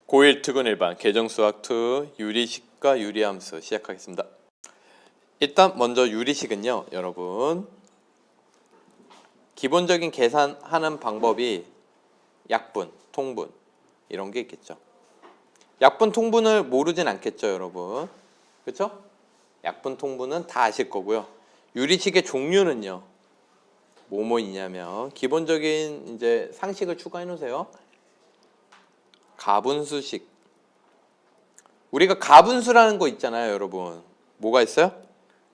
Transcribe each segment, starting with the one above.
고1 특훈 일반 계정수학 2 유리식과 유리함수 시작하겠습니다. 일단 먼저 유리식은요, 여러분 기본적인 계산하는 방법이 약분, 통분 이런 게 있겠죠. 약분, 통분을 모르진 않겠죠, 여러분. 그렇죠? 약분, 통분은 다 아실 거고요. 유리식의 종류는요, 뭐뭐 있냐면 기본적인 이제 상식을 추가해 놓으세요. 가분수식. 우리가 가분수라는 거 있잖아요, 여러분. 뭐가 있어요?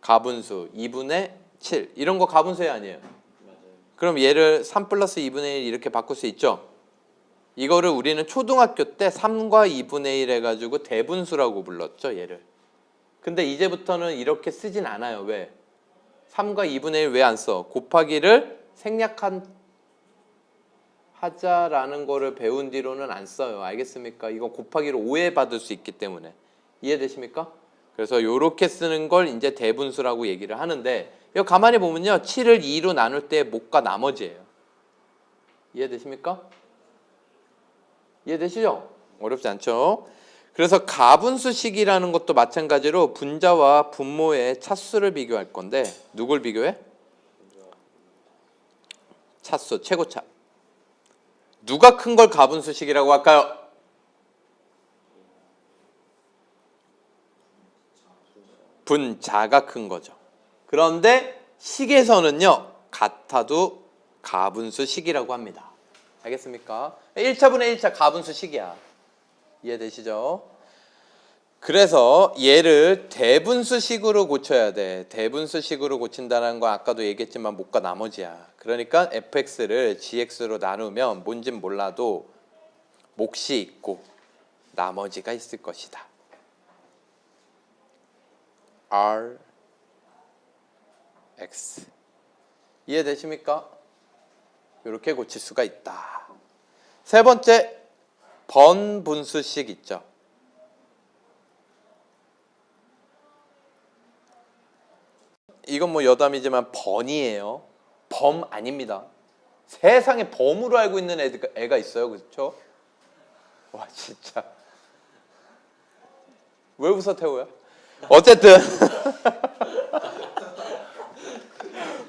가분수 2분의 7 이런 거 가분수에 아니에요? 맞아요. 그럼 얘를 3 플러스 2분의 1 이렇게 바꿀 수 있죠? 이거를 우리는 초등학교 때 3과 2분의 1 해가지고 대분수라고 불렀죠, 얘를. 근데 이제부터는 이렇게 쓰진 않아요. 왜? 3과 2분의 1 왜 안 써? 곱하기를 하자라는 거를 배운 뒤로는 안 써요. 알겠습니까? 이거 곱하기로 오해받을 수 있기 때문에. 이해되십니까? 그래서 이렇게 쓰는 걸 이제 대분수라고 얘기를 하는데, 이거 가만히 보면요, 7을 2로 나눌 때 못과 나머지예요. 이해되십니까? 이해되시죠? 어렵지 않죠? 그래서 가분수식이라는 것도 마찬가지로 분자와 분모의 차수를 비교할 건데, 누굴 비교해? 차수, 최고차. 누가 큰 걸 가분수식이라고 할까요? 분자가 큰 거죠. 그런데 식에서는요, 같아도 가분수식이라고 합니다. 알겠습니까? 1차분의 1차 가분수식이야. 이해되시죠? 그래서 얘를 대분수식으로 고쳐야 돼. 대분수식으로 고친다는 거 아까도 얘기했지만 못과 나머지야. 그러니까 fx를 gx로 나누면 뭔진 몰라도 몫이 있고 나머지가 있을 것이다. r x 이해되십니까? 이렇게 고칠 수가 있다. 세 번째, 번분수식 있죠. 이건 뭐 여담이지만 번이에요. 범 아닙니다. 세상에 범으로 알고 있는 애가 있어요. 그렇죠? 와, 진짜. 왜 웃어, 태호야? 어쨌든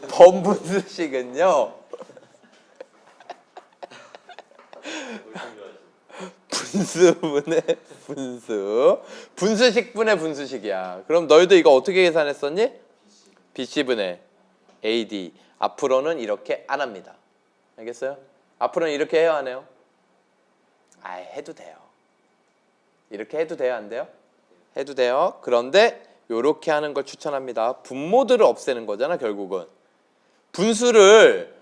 번분수식은요, 분수분의 분수, 분수식분의 분수식이야. 그럼 너희도 이거 어떻게 계산했었니? BC분의 AD. 앞으로는 이렇게 안 합니다. 알겠어요? 앞으로는 이렇게 해요, 안 해요? 해도 돼요. 이렇게 해도 돼요, 안 돼요? 해도 돼요. 그런데 이렇게 하는 걸 추천합니다. 분모들을 없애는 거잖아, 결국은. 분수를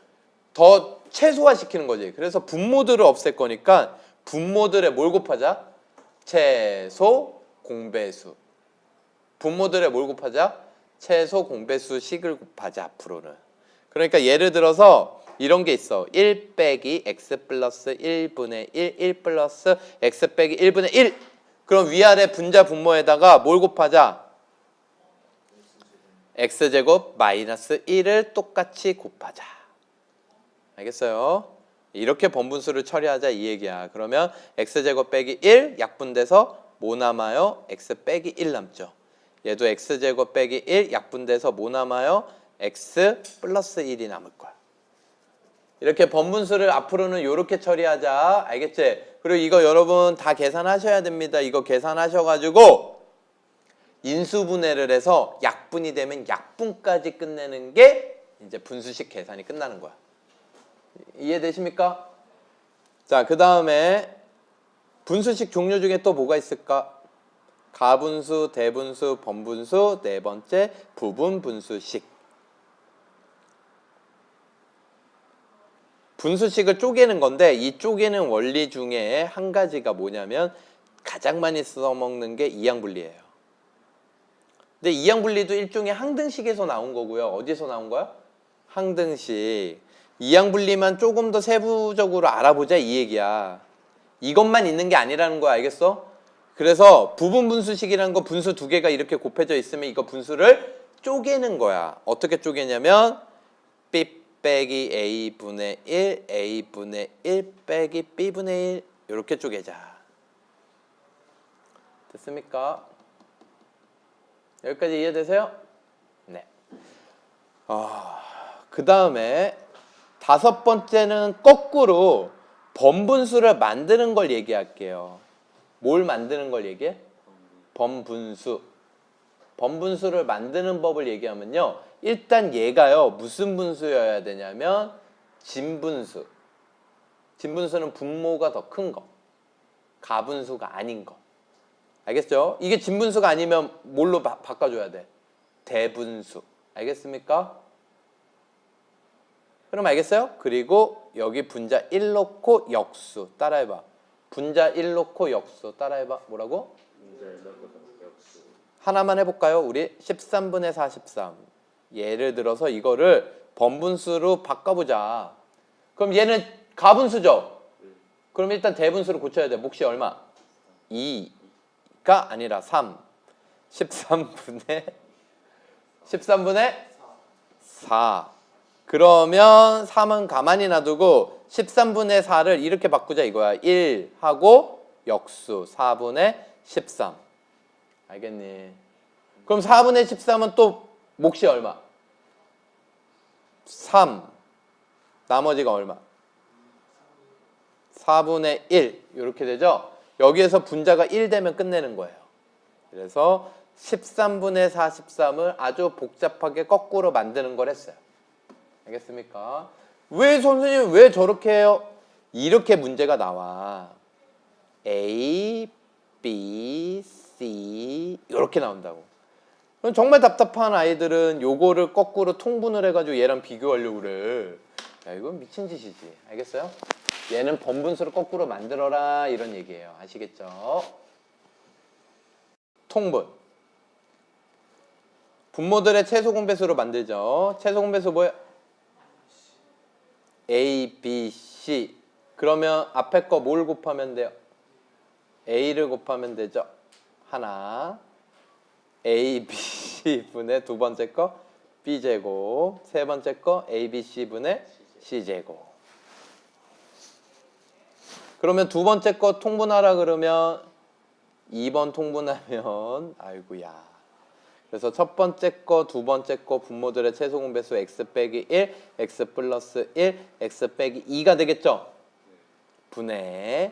더 최소화시키는 거지. 그래서 분모들을 없앨 거니까 분모들에 뭘 곱하자? 최소 공배수. 분모들에 뭘 곱하자? 최소 공배수식을 곱하자, 앞으로는. 그러니까 예를 들어서 이런 게 있어. 1 빼기 x 플러스 1분의 1, 1 플러스 x 빼기 1분의 1. 그럼 위아래 분자 분모에다가 뭘 곱하자? x제곱 마이너스 1을 똑같이 곱하자. 알겠어요? 이렇게 번분수를 처리하자 이 얘기야. 그러면 x제곱 빼기 1 약분돼서 뭐 남아요? x 빼기 1 남죠. 얘도 x제곱 빼기 1 약분돼서 뭐 남아요? x 플러스 1이 남을 거야. 이렇게 번분수를 앞으로는 이렇게 처리하자. 알겠지? 그리고 이거 여러분 다 계산하셔야 됩니다. 이거 계산하셔가지고 인수분해를 해서 약분이 되면 약분까지 끝내는 게 이제 분수식 계산이 끝나는 거야. 이해되십니까? 자, 그 다음에 분수식 종류 중에 또 뭐가 있을까? 가분수, 대분수, 번분수, 네 번째 부분분수식. 분수식을 쪼개는 건데 이 쪼개는 원리 중에 한 가지가 뭐냐면 가장 많이 써먹는 게 이항분리예요. 근데 이항분리도 일종의 항등식에서 나온 거고요. 어디서 나온 거야? 항등식. 이항분리만 조금 더 세부적으로 알아보자 이 얘기야. 이것만 있는 게 아니라는 거 알겠어? 그래서 부분분수식이라는 거 분수 두 개가 이렇게 곱해져 있으면 이거 분수를 쪼개는 거야. 어떻게 쪼개냐면 B 빼기 A분의 1, A분의 1 빼기 B분의 1 이렇게 쪼개자. 됐습니까? 여기까지 이해되세요? 네. 그 다음에 다섯 번째는 거꾸로 번분수를 만드는 걸 얘기할게요. 뭘 만드는 걸 얘기해? 번분수. 번분수를 만드는 법을 얘기하면요. 일단 얘가요. 무슨 분수여야 되냐면 진분수. 진분수는 분모가 더 큰 거. 가분수가 아닌 거. 알겠죠? 이게 진분수가 아니면 뭘로 바꿔줘야 돼? 대분수. 알겠습니까? 그럼 알겠어요? 그리고 여기 분자 1 놓고 역수. 따라해봐. 분자 1 놓고 역수. 따라해봐. 뭐라고? 분자 1 놓고 역수. 하나만 해볼까요? 우리 13분의 43. 예를 들어서 이거를 번분수로 바꿔보자. 그럼 얘는 가분수죠? 그럼 일단 대분수로 고쳐야 돼. 몫이 얼마? 2가 아니라 3. 13분의 4. 그러면 3은 가만히 놔두고 13분의 4를 이렇게 바꾸자 이거야. 1 하고 역수 4분의 13. 알겠니? 그럼 4분의 13은 또 몫이 얼마? 3. 나머지가 얼마? 4분의 1. 이렇게 되죠? 여기에서 분자가 1 되면 끝내는 거예요. 그래서 13분의 43을 아주 복잡하게 거꾸로 만드는 걸 했어요. 알겠습니까? 왜 선생님 왜 저렇게 해요? 이렇게 문제가 나와. A, B, C 이렇게 나온다고. 그럼 정말 답답한 아이들은 요거를 거꾸로 통분을 해가지고 얘랑 비교하려고 그래. 야, 이건 미친 짓이지. 알겠어요? 얘는 번분수를 거꾸로 만들어라 이런 얘기예요. 아시겠죠? 통분. 분모들의 최소 공배수로 만들죠. 최소 공배수 뭐예요? A, B, C. 그러면 앞에 거 뭘 곱하면 돼요? A를 곱하면 되죠. 하나. A, B, C 분의 두 번째 거 B제곱. 세 번째 거 A, B, C 분의 C제곱. 그러면 두 번째 거 통분하라 그러면 2번 통분하면 아이고야. 그래서 첫 번째 거, 두 번째 거 분모들의 최소 공배수 x 빼기 1, x 플러스 1, x 빼기 2가 되겠죠? 분의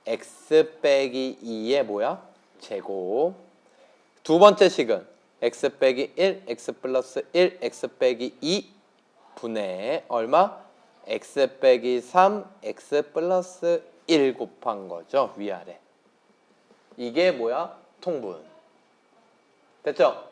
x 빼기 2의 뭐야? 제곱. 두 번째 식은 x 빼기 1, x 플러스 1, x 빼기 2 분의 얼마? x 빼기 3, x 플러스 1 곱한 거죠. 위아래. 이게 뭐야? 통분. 됐죠?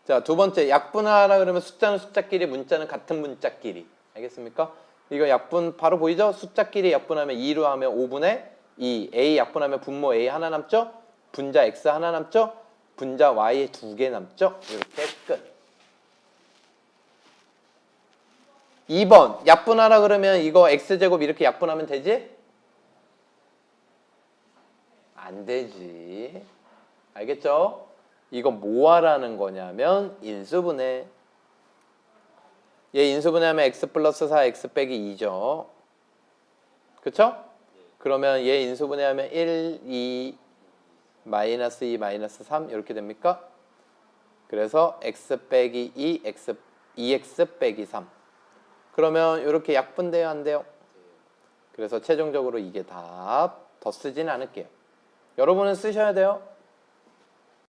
자, 두 번째 약분하라 그러면 숫자는 숫자끼리, 문자는 같은 문자끼리. 알겠습니까? 이거 약분 바로 보이죠? 숫자끼리 약분하면 2로 하면 5분의 2. A 약분하면 분모 A 하나 남죠? 분자 X 하나 남죠? 분자 Y 2개 남죠? 이렇게 끝. 2번 약분하라 그러면 이거 X제곱 이렇게 약분하면 되지? 안 되지. 알겠죠? 이거 뭐 하라는 거냐면 인수분해. 얘 인수분해하면 x 플러스 4 x 빼기 2죠. 그쵸? 그러면 얘 인수분해하면 1, 2, 마이너스 2, 마이너스 3 이렇게 됩니까? 그래서 x 빼기 2, 2x 빼기 3. 그러면 이렇게 약분돼요? 안 돼요? 그래서 최종적으로 이게 답. 더 쓰진 않을게요. 여러분은 쓰셔야 돼요.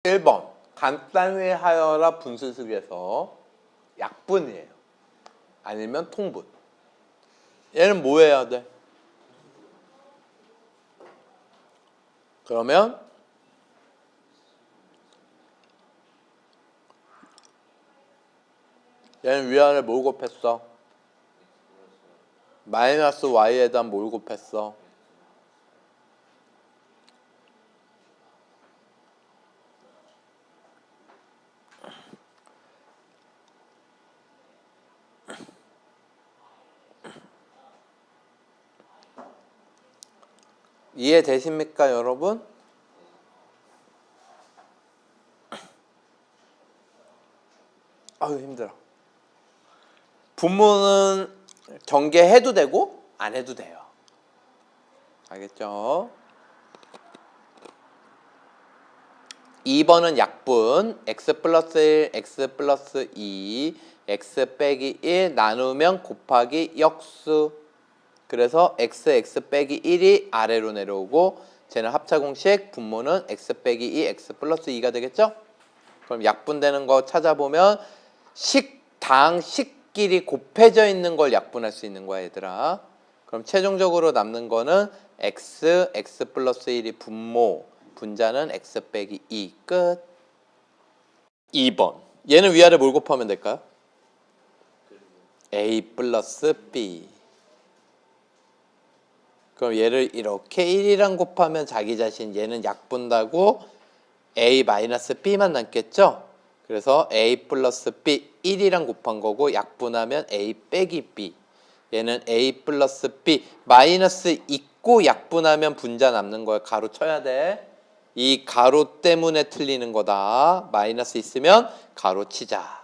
1번 간단히하여라 분수식에서 약분이에요. 아니면 통분. 얘는 뭐 해야 돼? 그러면 얘는 위아래 뭘 곱했어? 마이너스 y에다 뭘 곱했어? 이해되십니까, 여러분? 아유, 힘들어. 분모는 전개해도 되고 안 해도 돼요. 알겠죠? 2번은 약분 x 플러스 1, x 플러스 2, x 빼기 1 나누면 곱하기 역수. 그래서 x 빼기 1이 아래로 내려오고 쟤는 합차공식 분모는 x 빼기 2, x 플러스 2가 되겠죠? 그럼 약분되는 거 찾아보면 식끼리 곱해져 있는 걸 약분할 수 있는 거야 얘들아. 그럼 최종적으로 남는 거는 x 플러스 1이 분모, 분자는 x 빼기 2 끝. 2번 얘는 위아래 뭘 곱하면 될까요? a 플러스 b. 그럼 얘를 이렇게 1이랑 곱하면 자기 자신 얘는 약분다고 a 마이너스 b만 남겠죠? 그래서 a 플러스 b 1이랑 곱한 거고 약분하면 a 빼기 b. 얘는 a 플러스 b 마이너스 있고 약분하면 분자 남는 거야. 가로 쳐야 돼. 이 가로 때문에 틀리는 거다. 마이너스 있으면 가로 치자.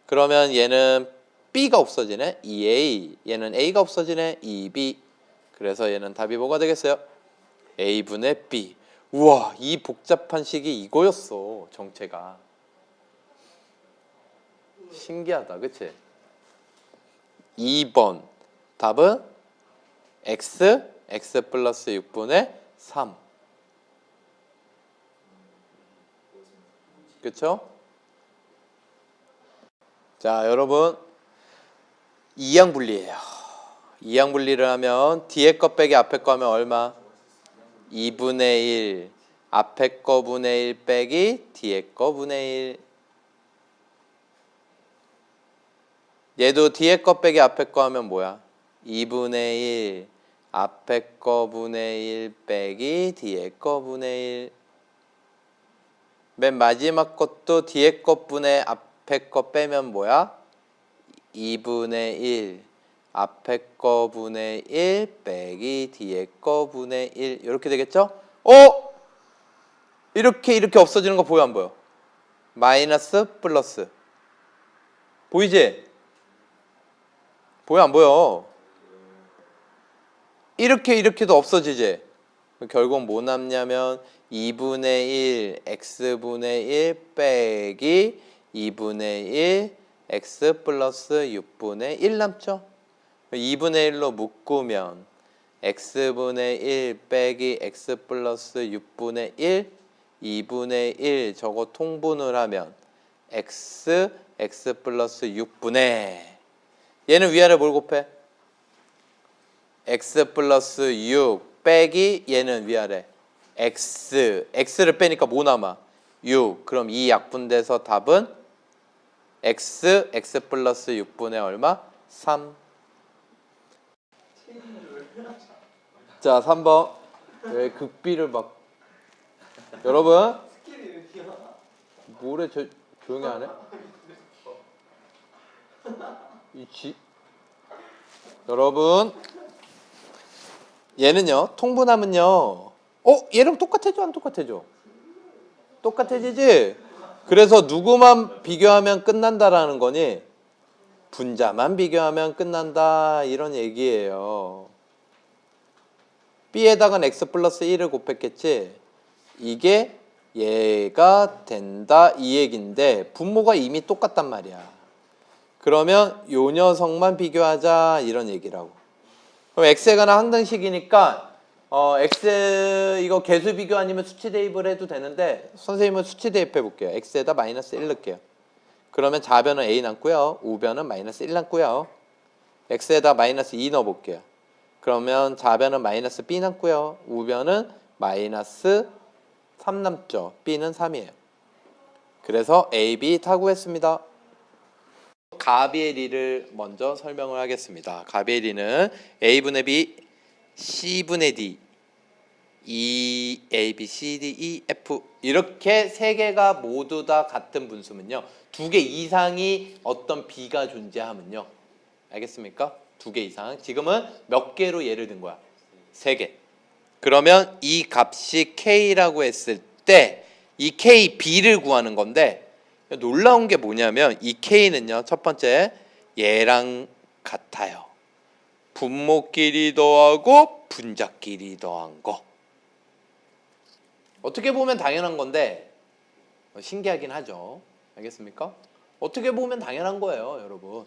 그러면 얘는 b가 없어지네. 2a. 얘는 a가 없어지네. 2b. 그래서 얘는 답이 뭐가 되겠어요? a분의 b. 우와, 이 복잡한 식이 이거였어. 정체가. 신기하다. 그치? 2번 답은 x 플러스 6분의 3. 그쵸? 자, 여러분 이항분리예요. 이항분리를 하면 뒤에 거 빼기 앞에 거 하면 얼마? 2분의 1 앞에 거 분의 1 빼기 뒤에 거 분의 1. 얘도 뒤에 거 빼기 앞에 거 하면 뭐야? 2분의 1 앞에 거 분의 1 빼기 뒤에 거 분의 1. 맨 마지막 것도 뒤에 거 분의 앞에 거 빼면 뭐야? 2분의 1 앞에 거 분의 1 빼기 뒤에 거 분의 1 이렇게 되겠죠? 이렇게 없어지는 거 보여 안 보여? 마이너스 플러스 보이지? 보여 안 보여? 이렇게도 없어지지? 결국 뭐 남냐면 2분의 1 x분의 1 빼기 2분의 1 x 플러스 6분의 1 남죠? 2분의 1로 묶으면 x분의 1 빼기 x 플러스 6분의 1 2분의 1 저거 통분을 하면 x 플러스 6분의 얘는 위아래 뭘 곱해? x 플러스 6 빼기 얘는 위아래 x를 빼니까 뭐 남아? 6. 그럼 이 약분돼서 답은 x 플러스 6분의 얼마? 3. 자, 3번. 왜 극비를 막 여러분 뭐래 조용히 안 해? 여러분 얘는요 통분하면요 얘랑 똑같아져 안 똑같아져? 똑같아지지? 그래서 누구만 비교하면 끝난다라는 거니? 분자만 비교하면 끝난다 이런 얘기예요. b에다가 x 플러스 1을 곱했겠지? 이게 얘가 된다 이 얘긴데 분모가 이미 똑같단 말이야. 그러면 요 녀석만 비교하자 이런 얘기라고. 그럼 x에 관한 항등식이니까 x 이거 개수 비교 아니면 수치 대입을 해도 되는데 선생님은 수치 대입해 볼게요. x에다 마이너스 1 넣을게요. 그러면 좌변은 a 남고요. 우변은 마이너스 1 남고요. x에다 마이너스 2 넣어 볼게요. 그러면 좌변은 마이너스 b 남고요. 우변은 마이너스 3 남죠. b는 3이에요. 그래서 a, b 다 구했습니다. 가비엘이를 먼저 설명을 하겠습니다. 가비엘이는 a분의 b, c분의 d, e, a, b, c, d, e, f 이렇게 세 개가 모두 다 같은 분수면요. 두 개 이상이 어떤 b가 존재하면요. 알겠습니까? 두 개 이상. 지금은 몇 개로 예를 든 거야? 세 개. 그러면 이 값이 k라고 했을 때 이 k, b를 구하는 건데 놀라운 게 뭐냐면 이 k는요. 첫 번째 얘랑 같아요. 분모끼리 더하고 분자끼리 더한 거. 어떻게 보면 당연한 건데 신기하긴 하죠. 알겠습니까? 어떻게 보면 당연한 거예요, 여러분.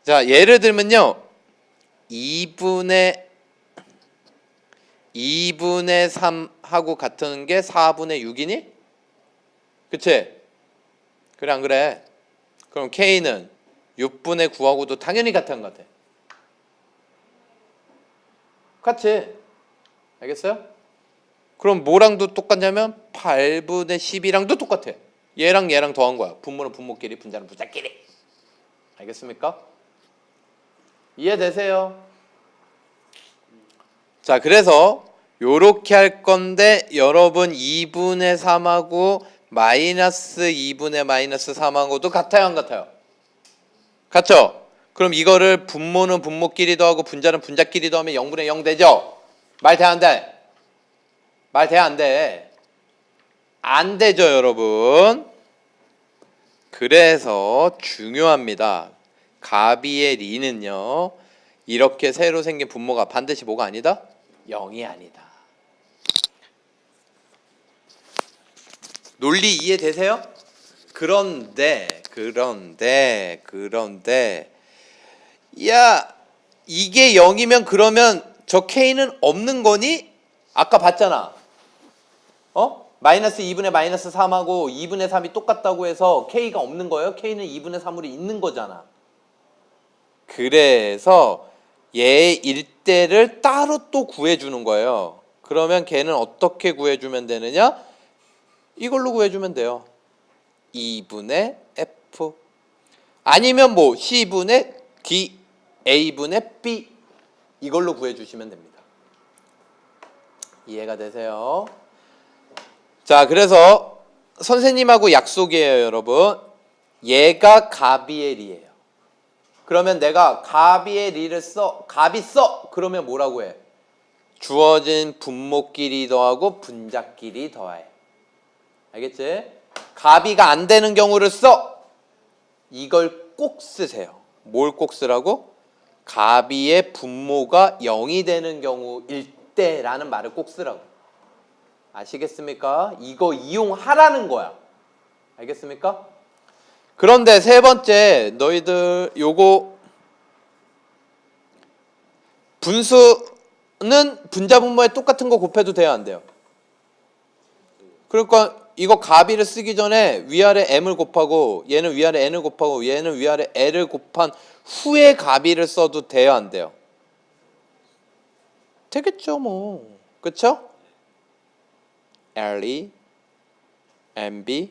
자, 예를 들면요. 2분의 3하고 같은 게 4분의 6이니? 그치? 그래 안 그래? 그럼 K는 6분의 9하고도 당연히 같은 것 같아. 같이. 알겠어요? 그럼 뭐랑도 똑같냐면 8분의 10이랑도 똑같아. 얘랑 얘랑 더한 거야. 분모는 분모끼리, 분자는 분자끼리. 알겠습니까? 이해되세요? 자, 그래서 요렇게 할 건데 여러분 2분의 3하고 마이너스 2분의 마이너스 3하고도 같아요, 안 같아요? 같죠? 그럼 이거를 분모는 분모끼리 더하고 분자는 분자끼리 더하면 0분의 0 되죠? 말 돼, 안 돼? 말 돼, 안 돼? 안 되죠, 여러분? 그래서 중요합니다. 가비의 리는요, 이렇게 새로 생긴 분모가 반드시 뭐가 아니다? 0이 아니다. 논리 이해되세요? 그런데 야, 이게 0이면 그러면 저 K는 없는 거니? 아까 봤잖아. 마이너스 2분의 마이너스 3하고 2분의 3이 똑같다고 해서 K가 없는 거예요? K는 2분의 3으로 있는 거잖아. 그래서 얘 일대를 따로 또 구해주는 거예요. 그러면 걔는 어떻게 구해주면 되느냐? 이걸로 구해주면 돼요. 2분의 F 아니면 뭐 C분의 D A분의 B 이걸로 구해주시면 됩니다. 이해가 되세요? 자, 그래서 선생님하고 약속이에요, 여러분. 얘가 가비엘이에요. 그러면 내가 가비엘이를 가비 써. 그러면 뭐라고 해? 주어진 분모끼리 더하고 분자끼리 더해. 알겠지? 가비가 안 되는 경우를 써. 이걸 꼭 쓰세요. 뭘 꼭 쓰라고? 가비의 분모가 0이 되는 경우일 때라는 말을 꼭 쓰라고. 아시겠습니까? 이거 이용하라는 거야. 알겠습니까? 그런데 세 번째, 너희들 요거 분수는 분자 분모에 똑같은 거 곱해도 돼요, 안 돼요? 그러니까 이거 가비를 쓰기 전에 위아래 m을 곱하고 얘는 위아래 n을 곱하고 얘는 위아래 l을 곱한 후에 가비를 써도 돼요, 안 돼요? 되겠죠, 뭐. 그쵸? LE, MB,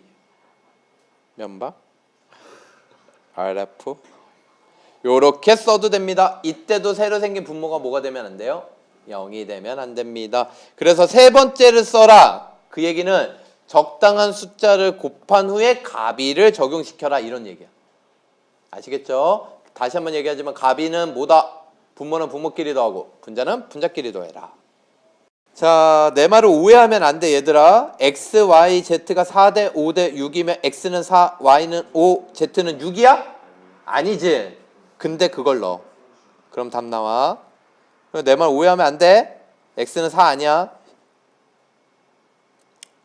면박, RF 요렇게 써도 됩니다. 이때도 새로 생긴 분모가 뭐가 되면 안 돼요? 0이 되면 안 됩니다. 그래서 세 번째를 써라. 그 얘기는 적당한 숫자를 곱한 후에 가비를 적용시켜라 이런 얘기야. 아시겠죠? 다시 한번 얘기하지만 가비는 뭐다? 분모는 분모끼리 더하고 분자는 분자끼리 더해라. 자, 내 말을 오해하면 안 돼, 얘들아. x, y, z가 4대 5대 6이면 x는 4, y는 5, z는 6이야? 아니지. 근데 그걸 넣어. 그럼 답 나와. 내 말 오해하면 안 돼. x는 4 아니야.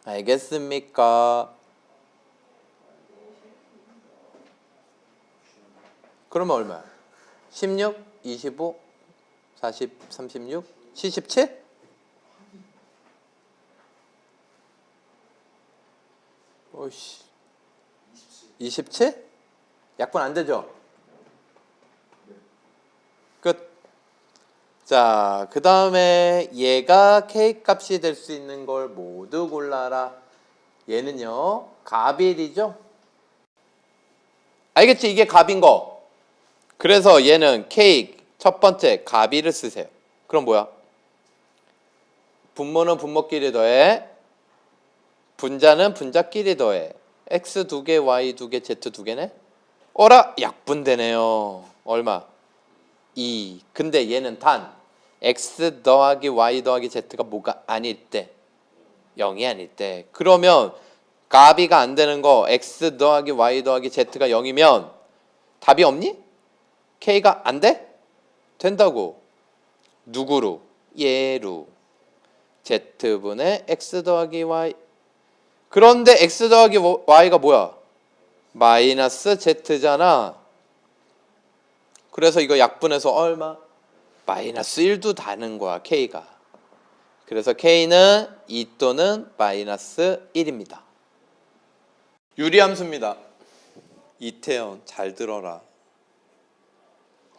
알겠습니까? 그러면 얼마야? 16, 25, 40, 36, 77? 오이씨. 27? 약분 안 되죠? 끝. 자, 그 다음에 얘가 K 값이 될 수 있는 걸 모두 골라라. 얘는요, 가비일이죠? 알겠지? 이게 갑인 거. 그래서 얘는 K 첫 번째 가비를 쓰세요. 그럼 뭐야? 분모는 분모끼리 더해. 분자는 분자끼리 더해. X 2개, Y 2개, Z 2개네? 어라? 약분되네요. 얼마? 2. 근데 얘는 단 X 더하기 Y 더하기 Z가 뭐가 아닐 때 0이 아닐 때 그러면 가비가 안 되는 거 X 더하기 Y 더하기 Z가 0이면 답이 없니? K가 안 돼? 된다고. 누구로? 얘로. Z분의 X 더하기 Y 그런데 x 더하기 y가 뭐야? 마이너스 z잖아. 그래서 이거 약분해서 얼마? 마이너스 1도 다는 거야, k가. 그래서 k는 2 또는 마이너스 1입니다. 유리함수입니다. 이태현 잘 들어라.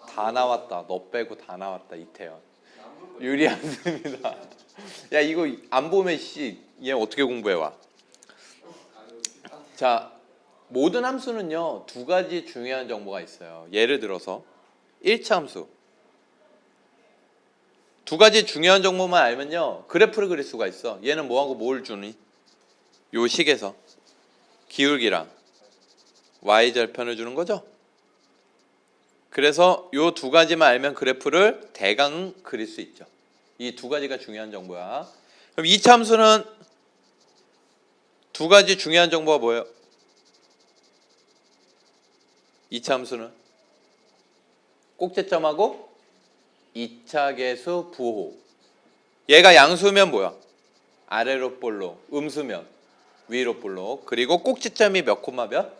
다 나왔다. 너 빼고 다 나왔다, 이태현. 유리함수입니다. 야, 이거 안 보면 얘 어떻게 공부해 와? 자, 모든 함수는요, 두 가지 중요한 정보가 있어요. 예를 들어서 1차 함수. 두 가지 중요한 정보만 알면요, 그래프를 그릴 수가 있어. 얘는 뭐하고 뭘 주니? 요 식에서 기울기랑 y절편을 주는 거죠. 그래서 요 두 가지만 알면 그래프를 대강 그릴 수 있죠. 이 두 가지가 중요한 정보야. 그럼 2차 함수는 두 가지 중요한 정보가 뭐예요? 2차 함수는 꼭지점하고 2차 계수 부호. 얘가 양수면 뭐야? 아래로 볼록, 음수면 위로 볼록. 그리고 꼭지점이 몇 콤마 몇?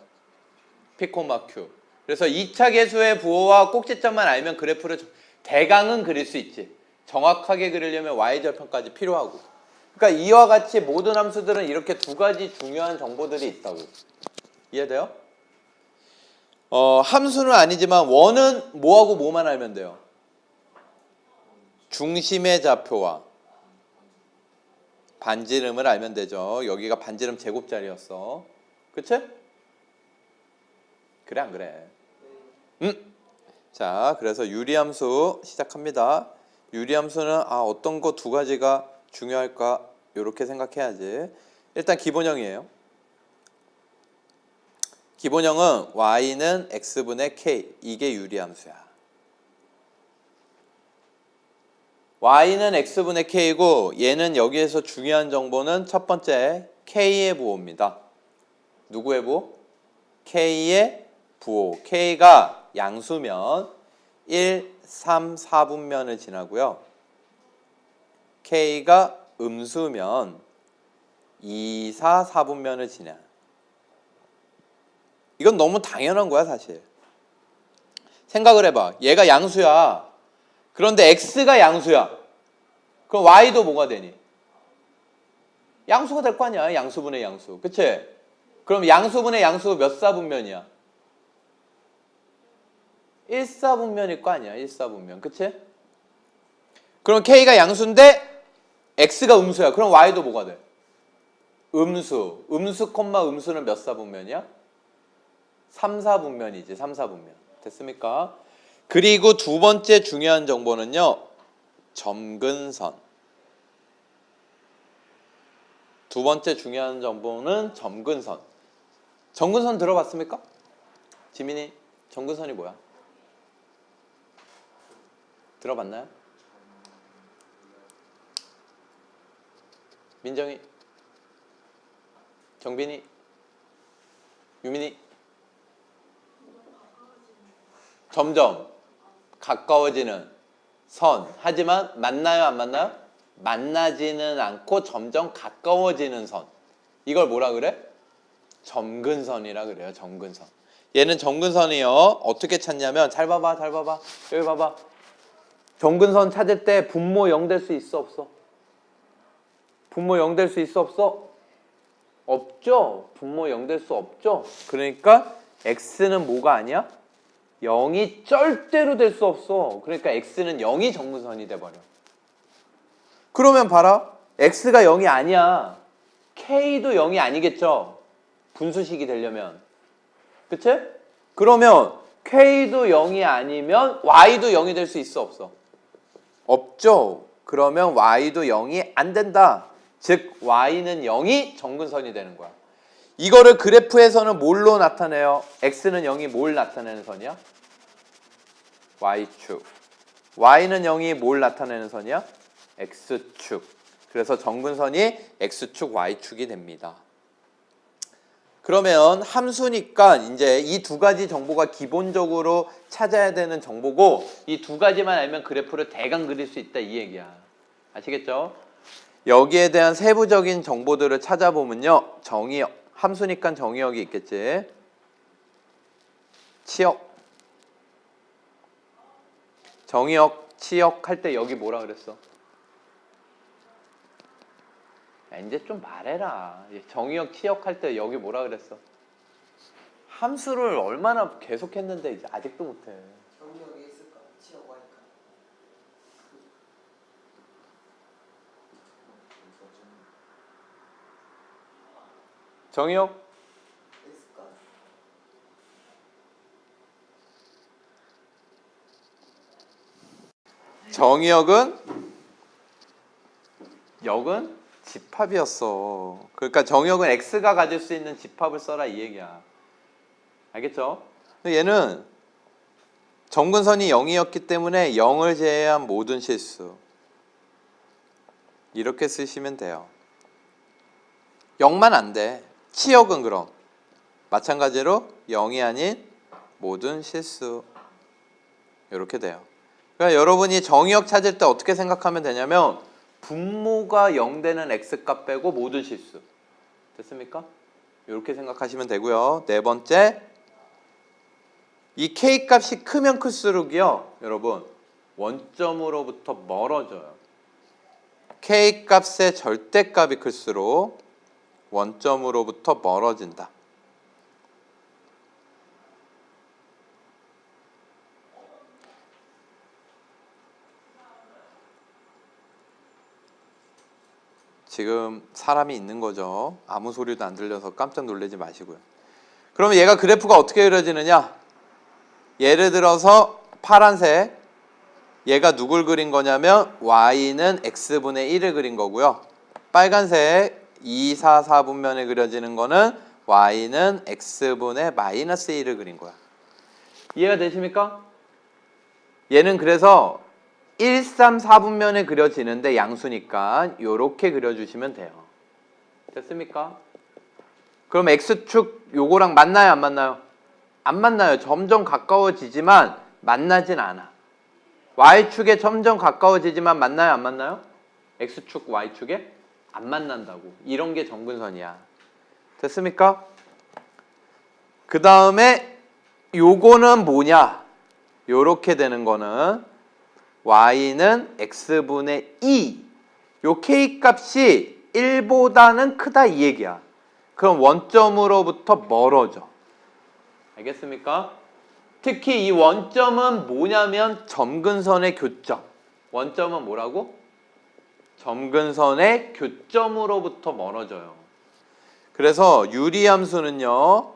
P, Q. 그래서 2차 계수의 부호와 꼭지점만 알면 그래프를 대강은 그릴 수 있지. 정확하게 그리려면 y절편까지 필요하고. 그러니까 이와 같이 모든 함수들은 이렇게 두 가지 중요한 정보들이 있다고. 이해돼요? 함수는 아니지만 원은 뭐하고 뭐만 알면 돼요? 중심의 좌표와 반지름을 알면 되죠. 여기가 반지름 제곱자리였어. 그치? 그래 안 그래? 자, 그래서 유리함수 시작합니다. 유리함수는 어떤 거 두 가지가 중요할까? 이렇게 생각해야지. 일단 기본형이에요. 기본형은 y는 x분의 k. 이게 유리함수야. y는 x분의 k고 얘는 여기에서 중요한 정보는 첫 번째 k의 부호입니다. 누구의 부호? k의 부호. k가 양수면 1, 3, 4분면을 지나고요. k가 음수면 2, 4, 4분면을 지나. 이건 너무 당연한 거야, 사실. 생각을 해봐. 얘가 양수야. 그런데 x가 양수야. 그럼 y도 뭐가 되니? 양수가 될 거 아니야. 양수분의 양수. 그치? 그럼 양수분의 양수 몇 사분면이야? 1사분면일 거 아니야. 1사분면. 그치? 그럼 k가 양수인데 x가 음수야. 그럼 y도 뭐가 돼? 음수. 음수, 음수는 몇 사분면이야? 3사분면이지. 3사분면. 됐습니까? 그리고 두 번째 중요한 정보는요. 점근선. 두 번째 중요한 정보는 점근선. 점근선 들어봤습니까? 지민이, 점근선이 뭐야? 들어봤나요? 민정이, 정빈이, 유민이. 점점 가까워지는 선. 하지만 만나요, 안 만나요? 만나지는 않고 점점 가까워지는 선. 이걸 뭐라 그래? 점근선이라 그래요. 점근선. 얘는 점근선이요. 어떻게 찾냐면 잘 봐봐. 여기 봐봐. 점근선 찾을 때 분모 0 될 수 있어, 없어? 분모 0 될 수 있어, 없어? 없죠. 분모 0 될 수 없죠. 그러니까 x는 뭐가 아니야? 0이 절대로 될 수 없어. 그러니까 x는 0이 점근선이 돼버려. 그러면 봐라. x가 0이 아니야. k도 0이 아니겠죠. 분수식이 되려면. 그치? 그러면 k도 0이 아니면 y도 0이 될 수 있어, 없어? 없죠. 그러면 y도 0이 안 된다. 즉 y는 0이 점근선이 되는 거야. 이거를 그래프에서는 뭘로 나타내요? x는 0이 뭘 나타내는 선이야? y축. y는 0이 뭘 나타내는 선이야? x축. 그래서 점근선이 x축, y축이 됩니다. 그러면 함수니까 이제 이 두 가지 정보가 기본적으로 찾아야 되는 정보고 이 두 가지만 알면 그래프를 대강 그릴 수 있다 이 얘기야. 아시겠죠? 여기에 대한 세부적인 정보들을 찾아보면요. 정의역, 함수니까 정의역이 있겠지. 치역. 정의역, 치역 할 때 여기 뭐라 그랬어? 야, 이제 좀 말해라. 정의역, 치역 할 때 여기 뭐라 그랬어? 함수를 얼마나 계속 했는데 이제 아직도 못해. 정의역에 있을까? 치라고 하니까. 정의역? 있을까? 정의역은 집합이었어. 그러니까 정의역은 x가 가질 수 있는 집합을 써라 이 얘기야. 알겠죠? 근데 얘는 점근선이 0이었기 때문에 0을 제외한 모든 실수. 이렇게 쓰시면 돼요. 0만 안 돼. 치역은 그럼 마찬가지로 0이 아닌 모든 실수. 이렇게 돼요. 그러니까 여러분이 정의역 찾을 때 어떻게 생각하면 되냐면 분모가 0 되는 x값 빼고 모든 실수. 됐습니까? 이렇게 생각하시면 되고요. 네 번째, 이 k값이 크면 클수록이요, 여러분 원점으로부터 멀어져요. k값의 절대값이 클수록 원점으로부터 멀어진다. 지금 사람이 있는 거죠. 아무 소리도 안 들려서 깜짝 놀라지 마시고요. 그러면 얘가 그래프가 어떻게 그려지느냐? 예를 들어서 파란색, 얘가 누굴 그린 거냐면 y는 x분의 1을 그린 거고요. 빨간색 2, 4, 4분면에 그려지는 거는 y는 x분의 마이너스 1을 그린 거야. 이해가 되십니까? 얘는 그래서 1, 3, 4분면에 그려지는데 양수니까 이렇게 그려주시면 돼요. 됐습니까? 그럼 x축 요거랑 만나요 안 만나요? 안 만나요. 점점 가까워지지만 만나진 않아. y축에 점점 가까워지지만 만나요 안 만나요? x축 y축에 안 만난다고. 이런 게 점근선이야. 됐습니까? 그 다음에 요거는 뭐냐? 요렇게 되는 거는 y는 x분의 2. 요 k값이 1보다는 크다 이 얘기야. 그럼 원점으로부터 멀어져. 알겠습니까? 특히 이 원점은 뭐냐면 점근선의 교점. 원점은 뭐라고? 점근선의 교점으로부터 멀어져요. 그래서 유리함수는요,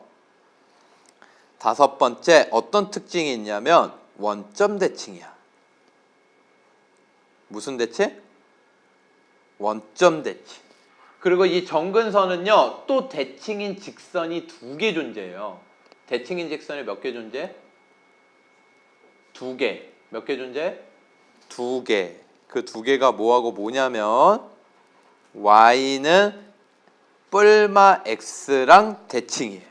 다섯 번째 어떤 특징이 있냐면 원점 대칭이야. 무슨 대칭? 원점 대칭. 그리고 이 점근선은요, 또 대칭인 직선이 두 개 존재해요. 대칭인 직선이 몇 개 존재? 두 개. 몇 개 존재? 두 개. 그 두 개가 뭐하고 뭐냐면 y는 뿔마 x랑 대칭이에요.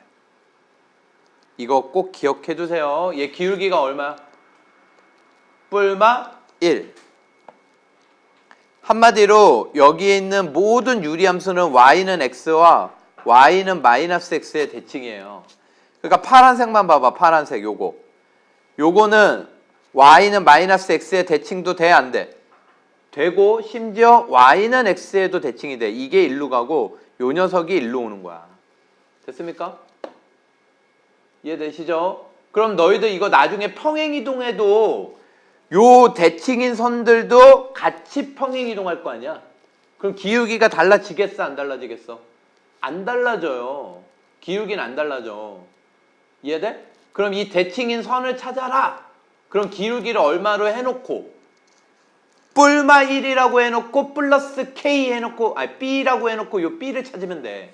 이거 꼭 기억해 두세요. 얘 기울기가 얼마야? 뿔마 1. 한마디로 여기에 있는 모든 유리함수는 y는 x와 y는 마이너스 x의 대칭이에요. 그러니까 파란색만 봐봐. 파란색 요거. 요거는 y는 마이너스 x의 대칭도 돼 안 돼? 되고 심지어 y는 x에도 대칭이 돼. 이게 일로 가고 요 녀석이 일로 오는 거야. 됐습니까? 이해되시죠? 그럼 너희들 이거 나중에 평행이동해도 요 대칭인 선들도 같이 평행이동할 거 아니야? 그럼 기울기가 달라지겠어? 안 달라지겠어? 안 달라져요. 기울기는 안 달라져. 이해돼? 그럼 이 대칭인 선을 찾아라. 그럼 기울기를 얼마로 해놓고 뿔마 1이라고 해놓고 플러스 k 해놓고 b라고 해놓고 요 b를 찾으면 돼.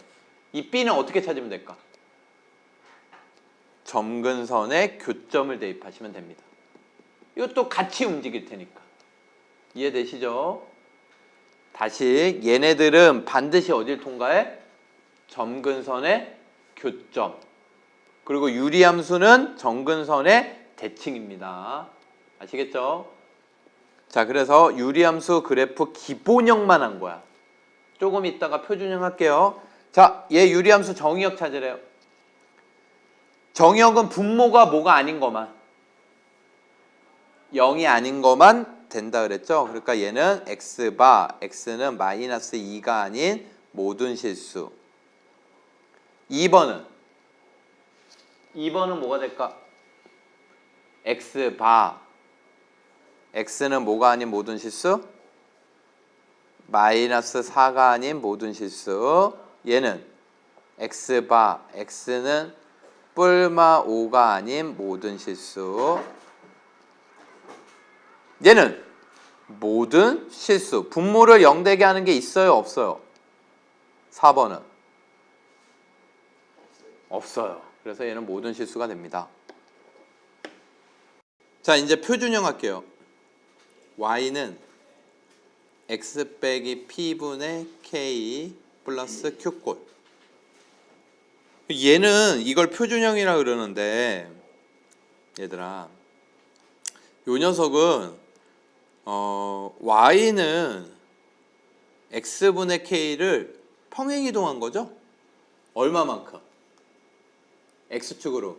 이 b는 어떻게 찾으면 될까? 점근선의 교점을 대입하시면 됩니다. 이것도 같이 움직일 테니까. 이해되시죠? 다시 얘네들은 반드시 어딜 통과해? 점근선의 교점. 그리고 유리함수는 점근선의 대칭입니다. 아시겠죠? 자, 그래서 유리함수 그래프 기본형만 한 거야. 조금 있다가 표준형 할게요. 자, 얘 유리함수 정의역 찾으래요. 정의역은 분모가 뭐가 아닌 것만 0이 아닌 것만 된다 그랬죠. 그러니까 얘는 x바 x는 마이너스 2가 아닌 모든 실수. 2번은 뭐가 될까? x바 x는 뭐가 아닌 모든 실수? 마이너스 4가 아닌 모든 실수. 얘는 x바 x는 뿔마 5가 아닌 모든 실수. 얘는 모든 실수. 분모를 0되게 하는 게 있어요? 없어요? 4번은 없어요. 그래서 얘는 모든 실수가 됩니다. 자, 이제 표준형 할게요. y는 x 빼기 p분의 k 플러스 q꼴. 얘는 이걸 표준형이라 그러는데 얘들아, 요 녀석은 y는 x분의 k를 평행이동한 거죠? 얼마만큼? x축으로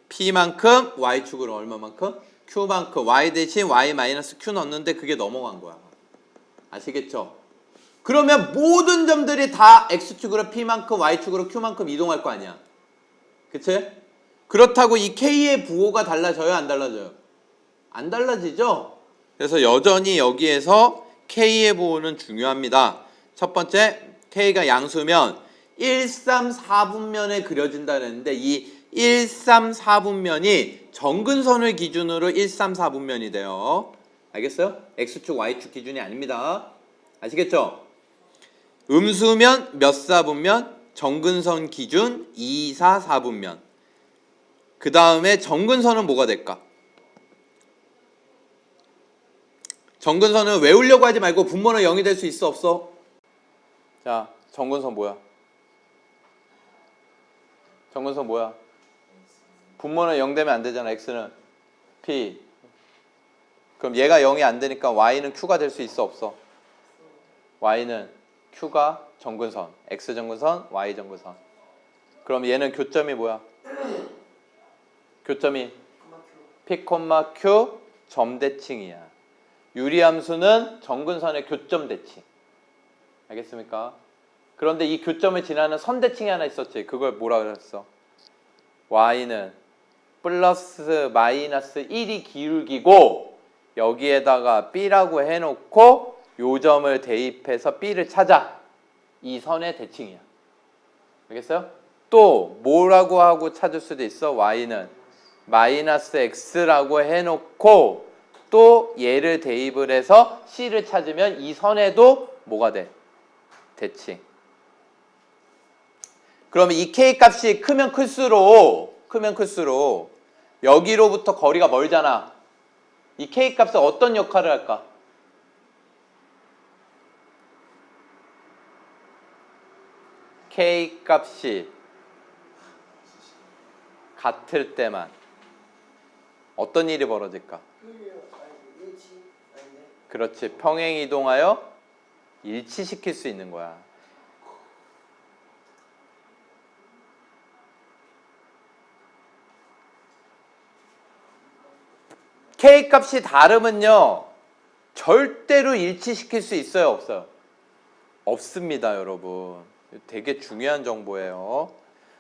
p만큼, y축으로 얼마만큼? q만큼. y 대신 y 마이너스 q 넣었는데 그게 넘어간 거야. 아시겠죠? 그러면 모든 점들이 다 x축으로 p만큼, y축으로 q만큼 이동할 거 아니야. 그치? 그렇다고 이 k의 부호가 달라져요? 안 달라져요? 안 달라지죠? 그래서 여전히 여기에서 k의 부호는 중요합니다. 첫 번째, k가 양수면 1, 3, 4분면에 그려진다 그랬는데 이 1, 3, 4분면이 정근선을 기준으로 1, 3, 4분면이 돼요. 알겠어요? x축, y축 기준이 아닙니다. 아시겠죠? 음수면 몇 사분면? 정근선 기준 2, 4, 4분면. 그 다음에 정근선은 뭐가 될까? 정근선은 외우려고 하지 말고 분모는 0이 될 수 있어 없어? 자, 정근선 뭐야? 정근선 뭐야? 분모는 0 되면 안 되잖아. x는 p. 그럼 얘가 0이 안 되니까 y는 q가 될 수 있어 없어? y는 q가 정근선, x 정근선, y 정근선. 그럼 얘는 교점이 뭐야? 교점이 p, q 점대칭이야. 유리함수는 정근선의 교점 대칭. 알겠습니까? 그런데 이 교점을 지나는 선대칭이 하나 있었지. 그걸 뭐라 그랬어? y는 플러스 마이너스 1이 기울기고 여기에다가 b라고 해놓고 요 점을 대입해서 b를 찾아. 이 선의 대칭이야. 알겠어요? 또 뭐라고 하고 찾을 수도 있어. y는 마이너스 x라고 해놓고 또 얘를 대입을 해서 c를 찾으면 이 선에도 뭐가 돼? 대칭. 그러면 이 k 값이 크면 클수록 여기로부터 거리가 멀잖아. 이 k 값은 어떤 역할을 할까? k 값이 같을 때만 어떤 일이 벌어질까? 그렇지. 평행 이동하여 일치시킬 수 있는 거야. k 값이 다르면요 절대로 일치시킬 수 있어요 없어요? 없습니다 여러분. 되게 중요한 정보예요.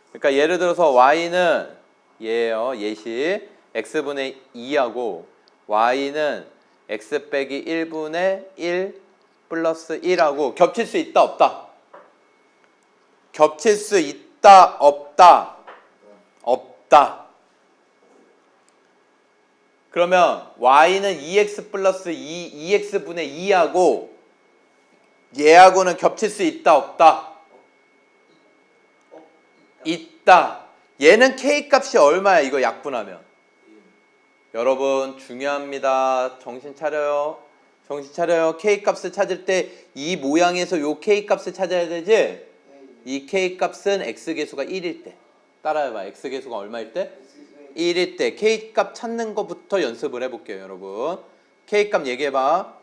그러니까 예를 들어서 y는 얘예요. 예시 x분의 2하고 y는 x 빼기 1분의 1 플러스 1하고 겹칠 수 있다 없다? 겹칠 수 있다 없다? 없다. 그러면 y는 2x 플러스 2x분의 2하고 얘하고는 겹칠 수 있다 없다? 있다. 얘는 k 값이 얼마야 이거 약분하면? 여러분 중요합니다. 정신 차려요. 정신 차려요. k 값을 찾을 때 이 모양에서 요 k 값을 찾아야 되지? 이 k 값은 x계수가 1일 때. 따라해봐. x계수가 얼마일 때? 1일 때 k 값 찾는 것부터 연습을 해볼게요 여러분. k 값 얘기해봐.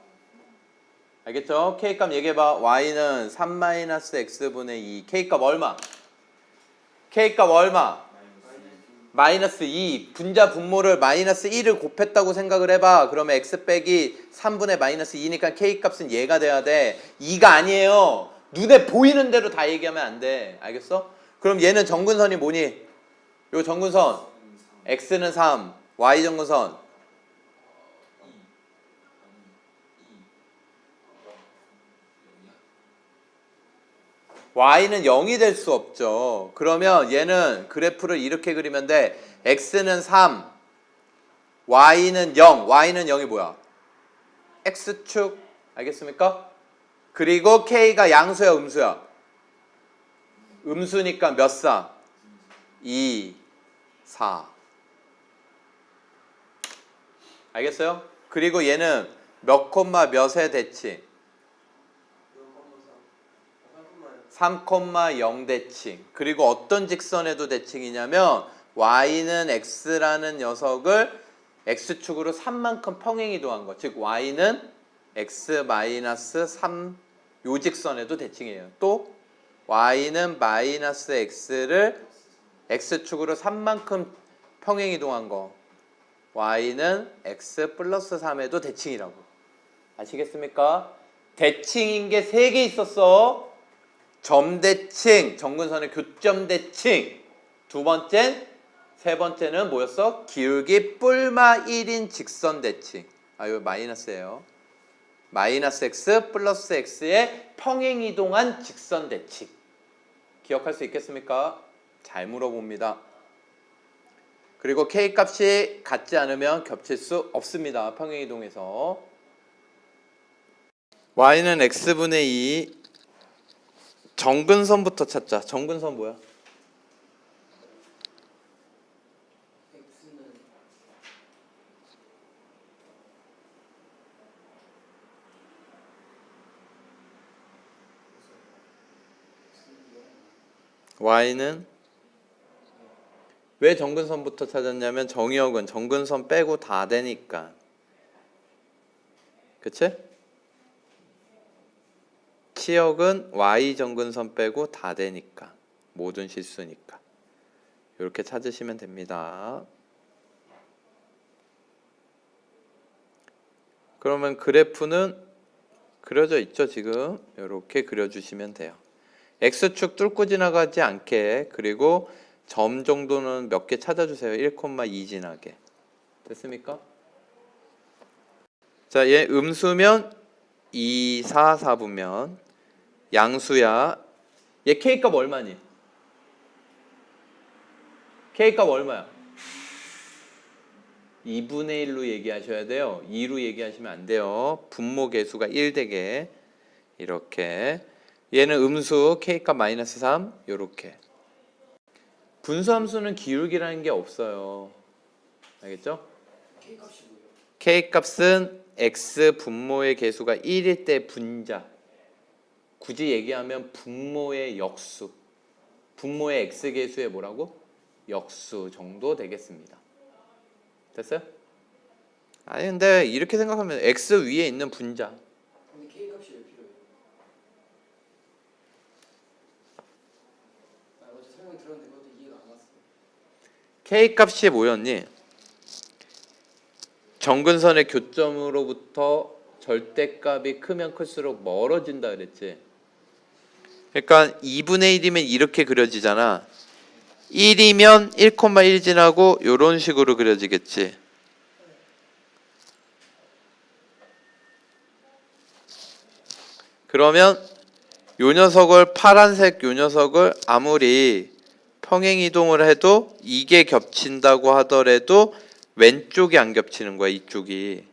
알겠죠? K값 얘기해봐. Y는 3-X분의 2. K값 얼마? K값 얼마? 마이너스 2. 분자 분모를 마이너스 1을 곱했다고 생각을 해봐. 그러면 X 빼기 3분의 마이너스 2니까 K값은 얘가 돼야 돼. 2가 아니에요. 눈에 보이는 대로 다 얘기하면 안 돼. 알겠어? 그럼 얘는 정근선이 뭐니? 요 정근선 X는 3, Y 정근선 Y는 0이 될 수 없죠. 그러면 얘는 그래프를 이렇게 그리면 돼. X는 3, Y는 0. Y는 0이 뭐야? X축. 알겠습니까? 그리고 K가 양수야, 음수야? 음수니까 몇 사? 2, 4. 알겠어요? 그리고 얘는 몇 콤마 몇의 대칭? 3,0 대칭. 그리고 어떤 직선에도 대칭이냐면 y는 x라는 녀석을 x축으로 3만큼 평행이동한 거. 즉 y는 x-3 요 직선에도 대칭이에요. 또 y는 마이너스 x를 x축으로 3만큼 평행이동한 거. y는 x 플러스 3에도 대칭이라고. 아시겠습니까? 대칭인 게 3개 있었어. 점대칭, 정근선의 교점 대칭. 두 번째, 세 번째는 뭐였어? 기울기 뿔마 1인 직선 대칭. 아, 이거 마이너스예요. 마이너스 x 플러스 x의 평행 이동한 직선 대칭. 기억할 수 있겠습니까? 잘 물어봅니다. 그리고 k 값이 같지 않으면 겹칠 수 없습니다. 평행 이동에서. y는 x분의 2 정근선부터 찾자. 정근선 뭐야? y는 왜 정근선부터 찾았냐면 정의역은 정근선 빼고 다 되니까. 그치? 치역은 y 정근선 빼고 다 되니까. 모든 실수니까. 이렇게 찾으시면 됩니다. 그러면 그래프는 그려져 있죠, 지금. 이렇게 그려주시면 돼요. x축 뚫고 지나가지 않게. 그리고 점 정도는 몇 개 찾아주세요. 1,2 지나게. 됐습니까? 자, 얘 음수면 2, 4, 4분면 양수야. 얘 K값 얼마니? K값 얼마야? 2분의 1로 얘기하셔야 돼요. 2로 얘기하시면 안 돼요. 분모 개수가 1 되게. 이렇게. 얘는 음수 K값 마이너스 3. 요렇게. 분수함수는 기울기라는 게 없어요. 알겠죠? K값이 뭐예요? K값은 X 분모의 개수가 1일 때 분자. 굳이 얘기하면 분모의 역수. 분모의 X 개수의 뭐라고? 역수 정도 되겠습니다. 됐어요? 아니 근데 이렇게 생각하면 X 위에 있는 분자. 근데 K값이 왜 필요해요? 아, 어제 설명 들었는데 그것도 이해가 안 갔어요. K값이 뭐였니? 정근선의 교점으로부터 절대값이 크면 클수록 멀어진다 그랬지. 그러니까 2분의 1이면 이렇게 그려지잖아. 1이면 1,1 지나고 이런 식으로 그려지겠지. 그러면 요 녀석을 파란색 요 녀석을 아무리 평행 이동을 해도 이게 겹친다고 하더라도 왼쪽이 안 겹치는 거야, 이쪽이.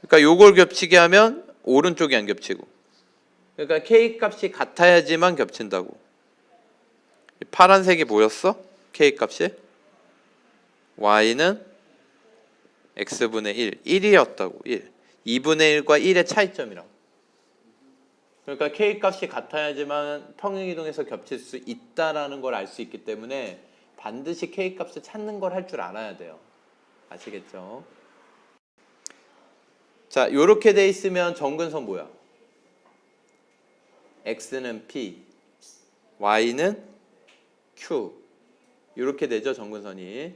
그러니까 요걸 겹치게 하면 오른쪽이 안 겹치고. 그러니까 K 값이 같아야지만 겹친다고. 파란색이 뭐였어? K 값이? Y는 X분의 1. 1이었다고. 1. 2분의 1과 1의 차이점이라고. 그러니까 K 값이 같아야지만 평행이동에서 겹칠 수 있다라는 걸 알 수 있기 때문에 반드시 K 값을 찾는 걸 할 줄 알아야 돼요. 아시겠죠? 자, 요렇게 돼 있으면 정근선 뭐야? x는 p, y는 q. 요렇게 되죠, 정근선이.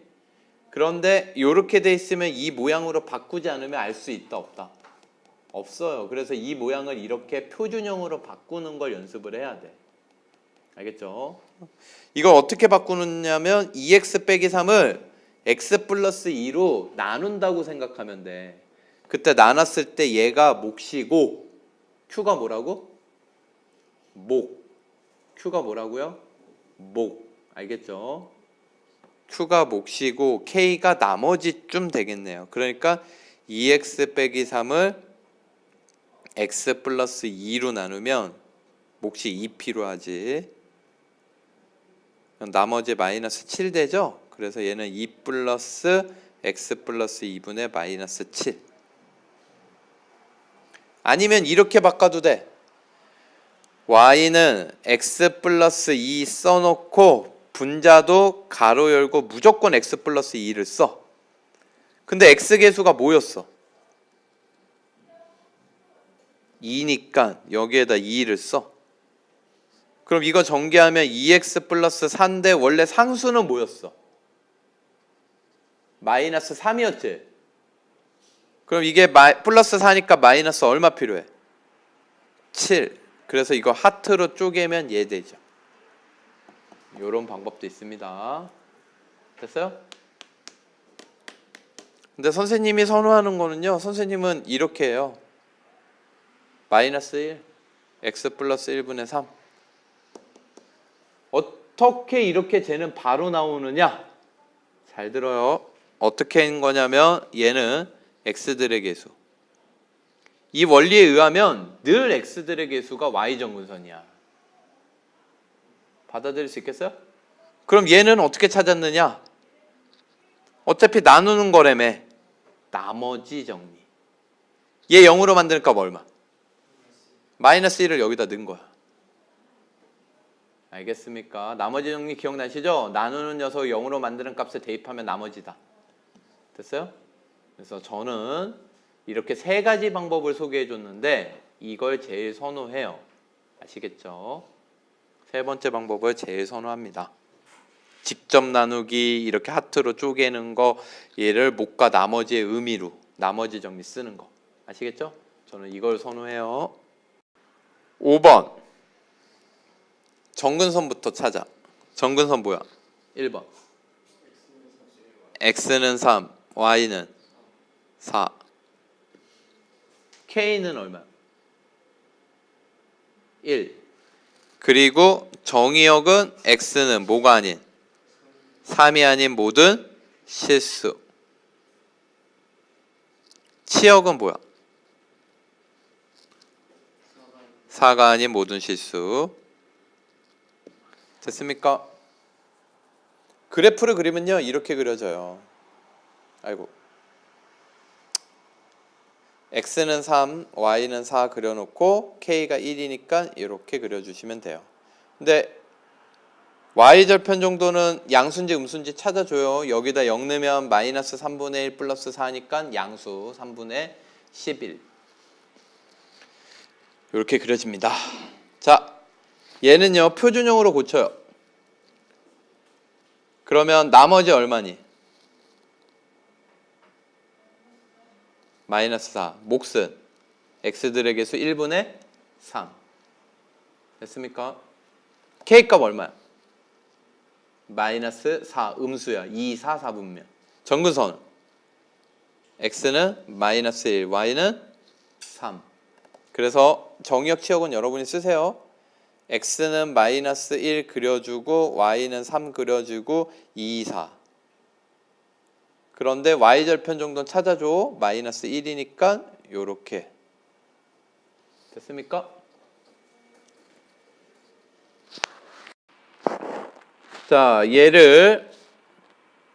그런데 요렇게 돼 있으면 이 모양으로 바꾸지 않으면 알 수 있다, 없다? 없어요. 그래서 이 모양을 이렇게 표준형으로 바꾸는 걸 연습을 해야 돼. 알겠죠? 이걸 어떻게 바꾸느냐면 2x 빼기 3을 x 플러스 2로 나눈다고 생각하면 돼. 그때 나눴을 때 얘가 몫이고 q가 뭐라고? 목. q가 뭐라고요? 목. 알겠죠? q가 몫이고 k가 나머지쯤 되겠네요. 그러니까 2x 빼기 3을 x 플러스 2로 나누면 몫이 2p로 하지. 나머지 마이너스 7 되죠? 그래서 얘는 2 플러스 x 플러스 2분의 마이너스 7. 아니면 이렇게 바꿔도 돼. y는 x 플러스 2 써놓고 분자도 가로 열고 무조건 x 플러스 2를 써. 근데 x 계수가 뭐였어? 2니까 여기에다 2를 써. 그럼 이거 전개하면 2x 플러스 4인데 원래 상수는 뭐였어? 마이너스 3이었지? 그럼 이게 플러스 4니까 마이너스 얼마 필요해? 7. 그래서 이거 하트로 쪼개면 얘 되죠. 요런 방법도 있습니다. 됐어요? 근데 선생님이 선호하는 거는요, 선생님은 이렇게 해요. 마이너스 1, x 플러스 1분의 3. 어떻게 이렇게 쟤는 바로 나오느냐? 잘 들어요. 어떻게 한 거냐면 얘는 x들의 계수. 이 원리에 의하면 늘 x들의 계수가 y정근선이야. 받아들일 수 있겠어요? 그럼 얘는 어떻게 찾았느냐? 어차피 나누는 거라며. 나머지 정리. 얘 0으로 만드는 값 얼마? 마이너스 1을 여기다 넣은 거야. 알겠습니까? 나머지 정리 기억나시죠? 나누는 녀석 0으로 만드는 값을 대입하면 나머지다. 됐어요? 그래서 저는 이렇게 세 가지 방법을 소개해 줬는데 이걸 제일 선호해요. 아시겠죠? 세 번째 방법을 제일 선호합니다. 직접 나누기, 이렇게 하트로 쪼개는 거, 얘를 목과 나머지의 의미로 나머지 정리 쓰는 거. 아시겠죠? 저는 이걸 선호해요. 5번 정근선부터 찾아. 정근선 뭐야? 1번 x는 3, y는 4. k는 얼마? 1. 그리고 정의역은 x는 뭐가 아닌 3이 아닌 모든 실수. 치역은 뭐야? 4가 아닌 모든 실수. 됐습니까? 그래프를 그리면요 이렇게 그려져요. 아이고. x는 3, y는 4 그려놓고 k가 1이니까 이렇게 그려주시면 돼요. 근데 y절편 정도는 양수인지 음수인지 찾아줘요. 여기다 0 넣으면 마이너스 3분의 1 플러스 4니까 양수 3분의 11. 이렇게 그려집니다. 자, 얘는요 표준형으로 고쳐요. 그러면 나머지 얼마니? 마이너스 4. 몫은 x들의 개수 1분의 3. 됐습니까? k값 얼마야? 마이너스 4. 음수야. 2, 4, 4분면. 정근선 x는 마이너스 1, y는 3. 그래서 정의역 치역은 여러분이 쓰세요. x는 마이너스 1 그려주고 y는 3 그려주고 2, 4. 그런데 y절편 정도는 찾아줘. 마이너스 1이니까 요렇게. 됐습니까? 자, 얘를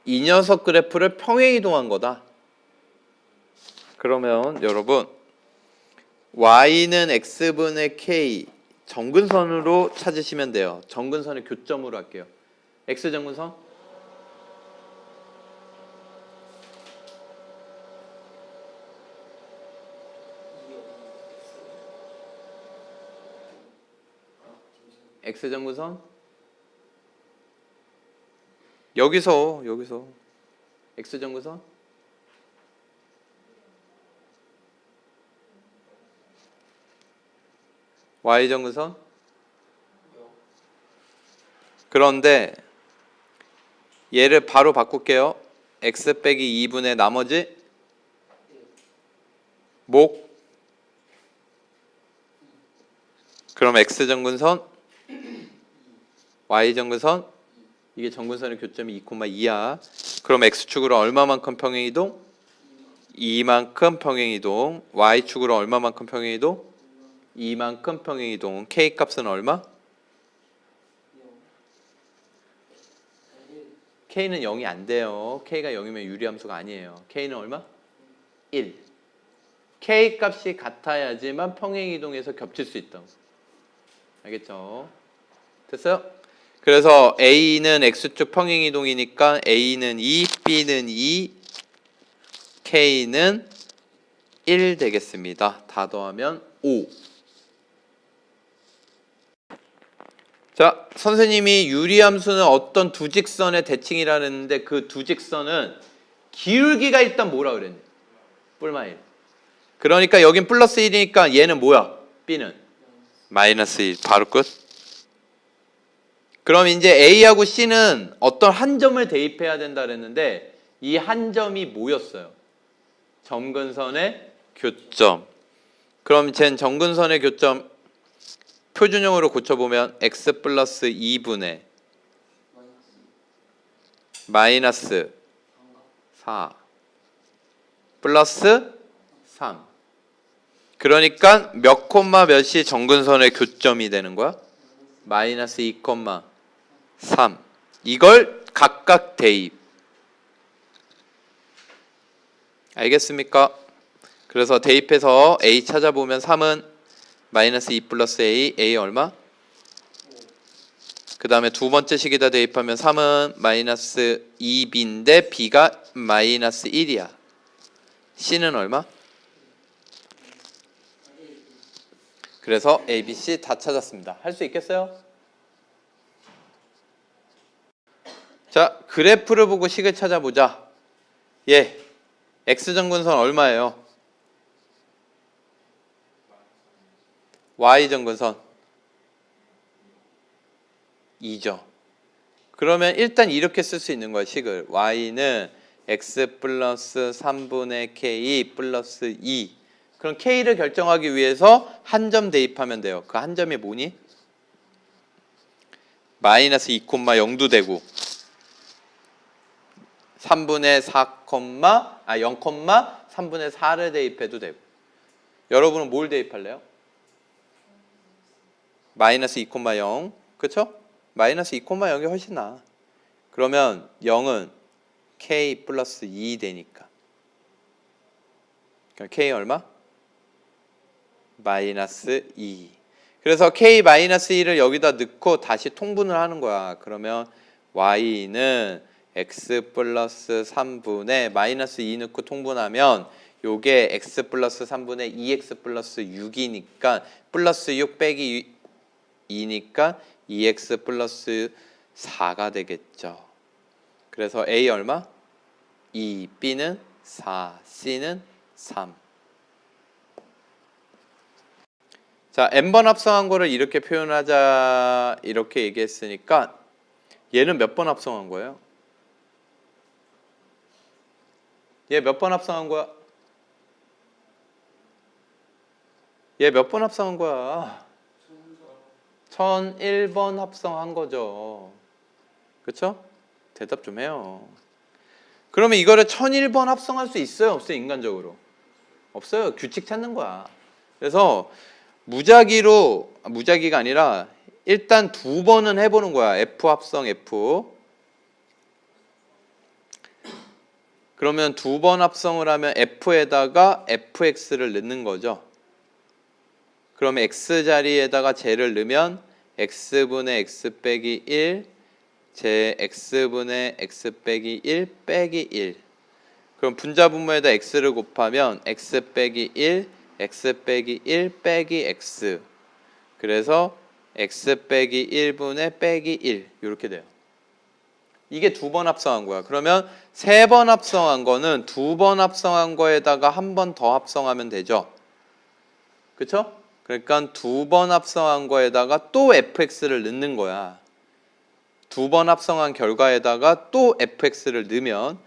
이 녀석 그래프를 평행이동한 거다. 그러면 여러분 y는 x분의 k 정근선으로 찾으시면 돼요. 정근선의 교점으로 할게요. x정근선 x정근선 여기서 x정근선 y정근선 그런데 얘를 바로 바꿀게요. x 빼기 2분의 나머지 목 그럼 x정근선 y정근선 이게 정근선의 교점이 2,2야. 그럼 x축으로 얼마만큼 평행이동? 2만큼 평행이동. y축으로 얼마만큼 평행이동? 2만큼 평행이동. k 값은 얼마? k는 0이 안 돼요. k가 0이면 유리함수가 아니에요. k는 얼마? 1. k 값이 같아야지만 평행이동에서 겹칠 수 있다. 알겠죠? 됐어요? 그래서 A는 X축 평행이동이니까 A는 2, B는 2, K는 1 되겠습니다. 다 더하면 5. 자, 선생님이 유리함수는 어떤 두 직선의 대칭이라 했는데 그 두 직선은 기울기가 일단 뭐라 그랬니? 뿔마 1. 그러니까 여긴 플러스 1이니까 얘는 뭐야? B는 마이너스 1. 바로 끝. 그럼 이제 A하고 C는 어떤 한 점을 대입해야 된다 그랬는데 이 한 점이 뭐였어요? 점근선의 교점. 그럼 쟨 점근선의 교점 표준형으로 고쳐보면 x 플러스 2분의 마이너스 4 플러스 3. 그러니까 몇 콤마 몇이 점근선의 교점이 되는 거야? 마이너스 2,3. 이걸 각각 대입. 알겠습니까? 그래서 대입해서 A 찾아보면 3은 마이너스 2 플러스 A 얼마? 그 다음에 두 번째 식에다 대입하면 3은 마이너스 2B인데 B가 마이너스 1이야. C는 얼마? 그래서 A, B, C 다 찾았습니다. 할 수 있겠어요? 자, 그래프를 보고 식을 찾아보자. 예, X정근선 얼마예요? Y정근선 2죠. 그러면 일단 이렇게 쓸 수 있는 거야, 식을. Y는 X 플러스 3분의 K 플러스 2. 그럼 K를 결정하기 위해서 한 점 대입하면 돼요. 그 한 점이 뭐니? 마이너스 2,0도 되고 3분의 0,3분의 4를 대입해도 되고. 여러분은 뭘 대입할래요? 마이너스 2,0. 그쵸? 마이너스 2,0이 훨씬 나아. 그러면 0은 K 플러스 2 되니까. 그러니까 K 얼마? 마이너스 2. 그래서 K 마이너스 2를 여기다 넣고 다시 통분을 하는 거야. 그러면 Y는 X 플러스 3분의 마이너스 2 넣고 통분하면 요게 X 플러스 3분의 2X 플러스 6이니까 플러스 6 빼기 2니까 2X 플러스 4가 되겠죠. 그래서 A 얼마? 2, B는 4, C는 3. 자, n번 합성한 거를 이렇게 표현하자 이렇게 얘기했으니까 얘는 몇 번 합성한 거예요? 얘 몇 번 합성한 거야? 얘 몇 번 합성한 거야? 1001번 합성한 거죠. 그쵸? 대답 좀 해요. 그러면 이거를 1001번 합성할 수 있어요? 없어요? 인간적으로? 없어요. 규칙 찾는 거야. 그래서 무작위가 아니라 일단 두 번은 해보는 거야. F 합성 F. 그러면 두 번 합성을 하면 F에다가 FX를 넣는 거죠. 그러면 X 자리에다가 J를 넣으면 X분의 X 빼기 1 제 X분의 X 빼기 1 빼기 1. 그럼 분자분모에다 X를 곱하면 X 빼기 1 X 빼기 1 빼기 X. 그래서 x 빼기 1분의 빼기 1 이렇게 돼요. 이게 두 번 합성한 거야. 그러면 세 번 합성한 거는 두 번 합성한 거에다가 한 번 더 합성하면 되죠. 그쵸? 그러니까 두 번 합성한 거에다가 또 fx를 넣는 거야. 두 번 합성한 결과에다가 또 fx를 넣으면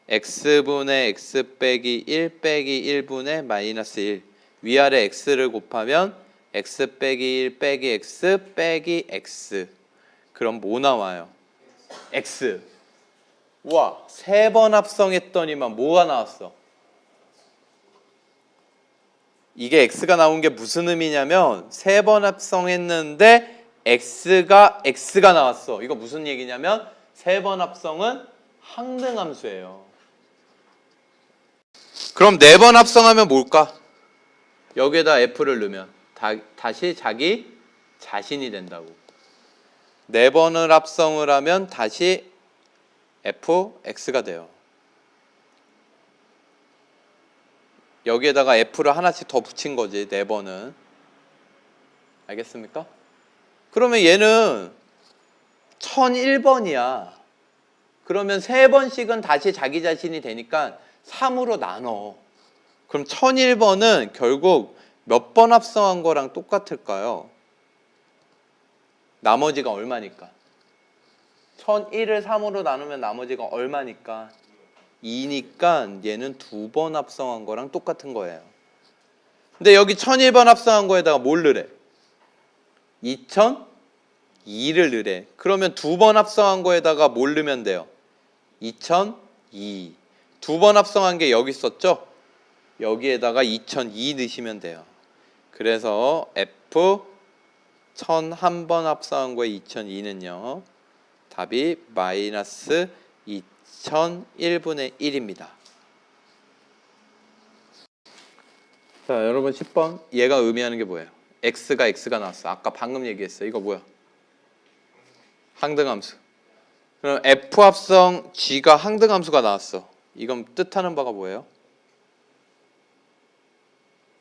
x분의 x 빼기 1 빼기 1분의 마이너스 1 위아래 x를 곱하면 x 빼기 1 빼기 x 빼기 x 그럼 뭐 나와요? x. 와, 세 번 합성했더니만 뭐가 나왔어? 이게 x가 나온 게 무슨 의미냐면 세 번 합성했는데 x가 나왔어. 이거 무슨 얘기냐면 세 번 합성은 항등함수예요. 그럼 네 번 합성하면 뭘까? 여기에다 f를 넣으면 다시 자기 자신이 된다고. 네 번을 합성을 하면 다시 fx가 돼요. 여기에다가 f를 하나씩 더 붙인 거지. 네 번은. 알겠습니까? 그러면 얘는 1001번이야. 그러면 세 번씩은 다시 자기 자신이 되니까 3으로 나눠. 그럼 1001번은 결국 몇 번 합성한 거랑 똑같을까요? 나머지가 얼마니까? 1001을 3으로 나누면 나머지가 얼마니까? 2니까 얘는 두 번 합성한 거랑 똑같은 거예요. 근데 여기 1001번 합성한 거에다가 뭘 넣으래? 2002를 넣으래. 그러면 두 번 합성한 거에다가 뭘 넣으면 돼요? 2002. 두 번 합성한 게 여기 있었죠? 여기에다가 2002 넣으시면 돼요. 그래서 F 1001번 합성한 거에 2002는요. 답이 마이너스 2001분의 1입니다. 자, 여러분 10번. 얘가 의미하는 게 뭐예요? x가 나왔어. 아까 방금 얘기했어요. 이거 뭐야? 항등함수. 그럼 F 합성 G가 항등함수가 나왔어. 이건 뜻하는 바가 뭐예요?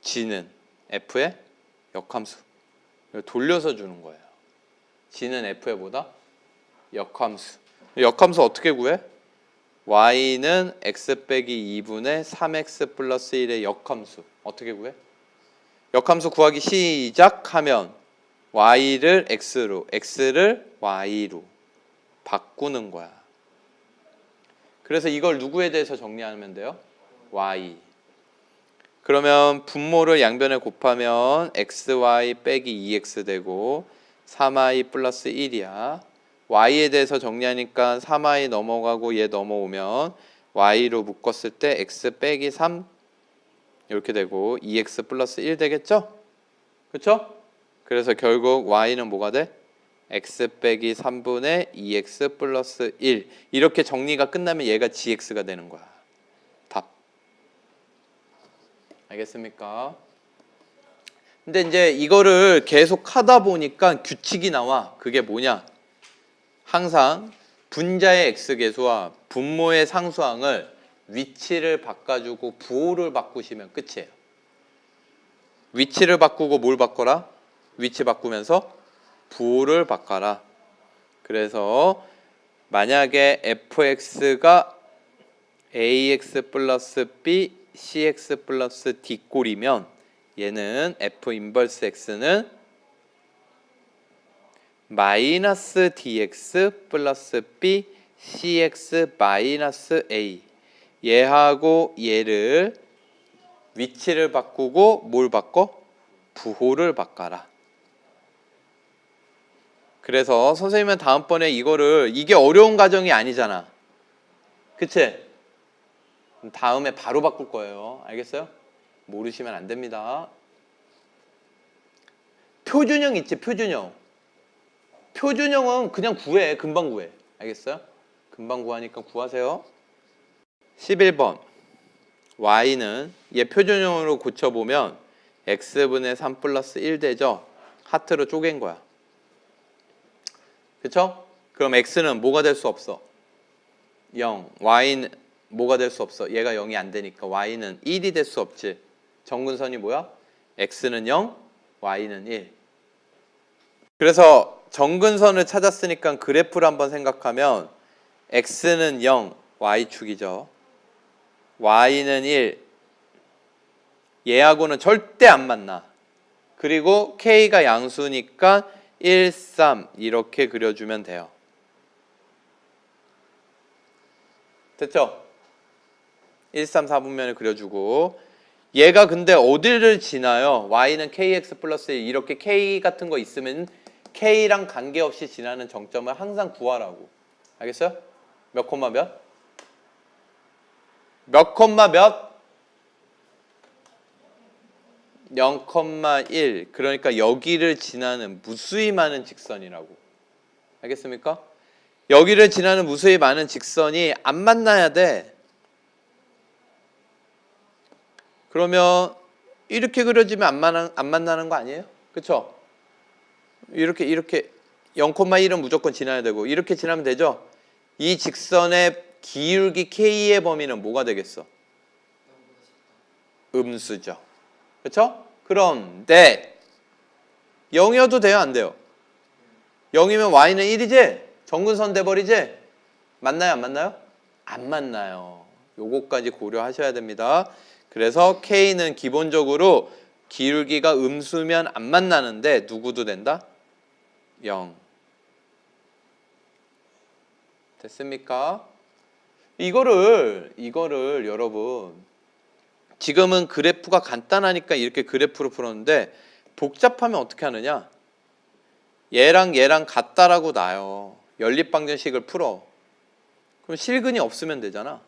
G는 F의 역함수. 돌려서 주는 거예요. G는 F의 뭐다? 역함수. 역함수 어떻게 구해? Y는 X 빼기 2분의 3X 플러스 1의 역함수. 어떻게 구해? 역함수 구하기 시작하면 Y를 X로, X를 Y로 바꾸는 거야. 그래서 이걸 누구에 대해서 정리하면 돼요? Y. 그러면 분모를 양변에 곱하면 xy 빼기 2x 되고 3y 플러스 1이야. y에 대해서 정리하니까 3y 넘어가고 얘 넘어오면 y로 묶었을 때 x 빼기 3 이렇게 되고 2x 플러스 1 되겠죠? 그렇죠? 그래서 결국 y는 뭐가 돼? x 빼기 3분의 2x 플러스 1 이렇게 정리가 끝나면 얘가 gx가 되는 거야. 답. 알겠습니까? 근데 이제 이거를 계속 하다 보니까 규칙이 나와. 그게 뭐냐? 항상 분자의 x계수와 분모의 상수항을 위치를 바꿔주고 부호를 바꾸시면 끝이에요. 위치를 바꾸고 뭘 바꿔라? 위치 바꾸면서 부호를 바꿔라. 그래서 만약에 fx가 ax 플러스 b cx 플러스 d 꼴이면 얘는 f 인버스 x는 마이너스 dx 플러스 b cx 마이너스 a 얘하고 얘를 위치를 바꾸고 뭘 바꿔? 부호를 바꿔라. 그래서 선생님은 다음번에 이게 어려운 과정이 아니잖아. 그치? 다음에 바로 바꿀 거예요. 알겠어요? 모르시면 안 됩니다. 표준형 있지, 표준형. 표준형은 그냥 구해. 금방 구해. 알겠어요? 금방 구하니까 구하세요. 11번. y는 얘 표준형으로 고쳐보면 x분의 3 플러스 1 되죠? 하트로 쪼갠 거야. 그쵸? 그럼 x는 뭐가 될 수 없어? 0. y는 뭐가 될 수 없어? 얘가 0이 안 되니까 y는 1이 될 수 없지. 정근선이 뭐야? x는 0, y는 1. 그래서 정근선을 찾았으니까 그래프를 한번 생각하면 x는 0, y축이죠. y는 1. 얘하고는 절대 안 만나. 그리고 k가 양수니까 1, 3 이렇게 그려주면 돼요. 됐죠? 1, 3, 4분면을 그려주고 얘가 근데 어디를 지나요? y는 kx 플러스 1 이렇게 k 같은 거 있으면 k랑 관계없이 지나는 정점을 항상 구하라고. 알겠어요? 몇 콤마 몇? 몇 콤마 몇? 0,1 그러니까 여기를 지나는 무수히 많은 직선이라고. 알겠습니까? 여기를 지나는 무수히 많은 직선이 안 만나야 돼. 그러면 이렇게 그려지면 안 만나는 거 아니에요? 그쵸? 이렇게 0,1은 무조건 지나야 되고 이렇게 지나면 되죠? 이 직선의 기울기 k의 범위는 뭐가 되겠어? 음수죠. 그렇죠? 그런데 0이어도 돼요? 안 돼요? 0이면 y는 1이지? 정근선 돼버리지? 만나요? 안 만나요? 안 만나요. 요거까지 고려하셔야 됩니다. 그래서 k는 기본적으로 기울기가 음수면 안 만나는데 누구도 된다? 0. 됐습니까? 이거를 여러분 지금은 그래프가 간단하니까 이렇게 그래프로 풀었는데 복잡하면 어떻게 하느냐? 얘랑 같다라고 놔요. 연립방정식을 풀어. 그럼 실근이 없으면 되잖아.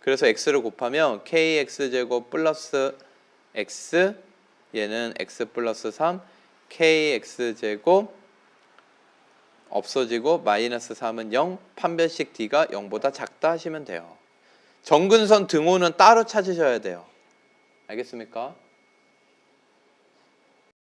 그래서 x를 곱하면 kx제곱 플러스 x 얘는 x 플러스 3 kx제곱 없어지고 마이너스 3은 0 판별식 d가 0보다 작다 하시면 돼요. 정근선 등호는 따로 찾으셔야 돼요. 알겠습니까?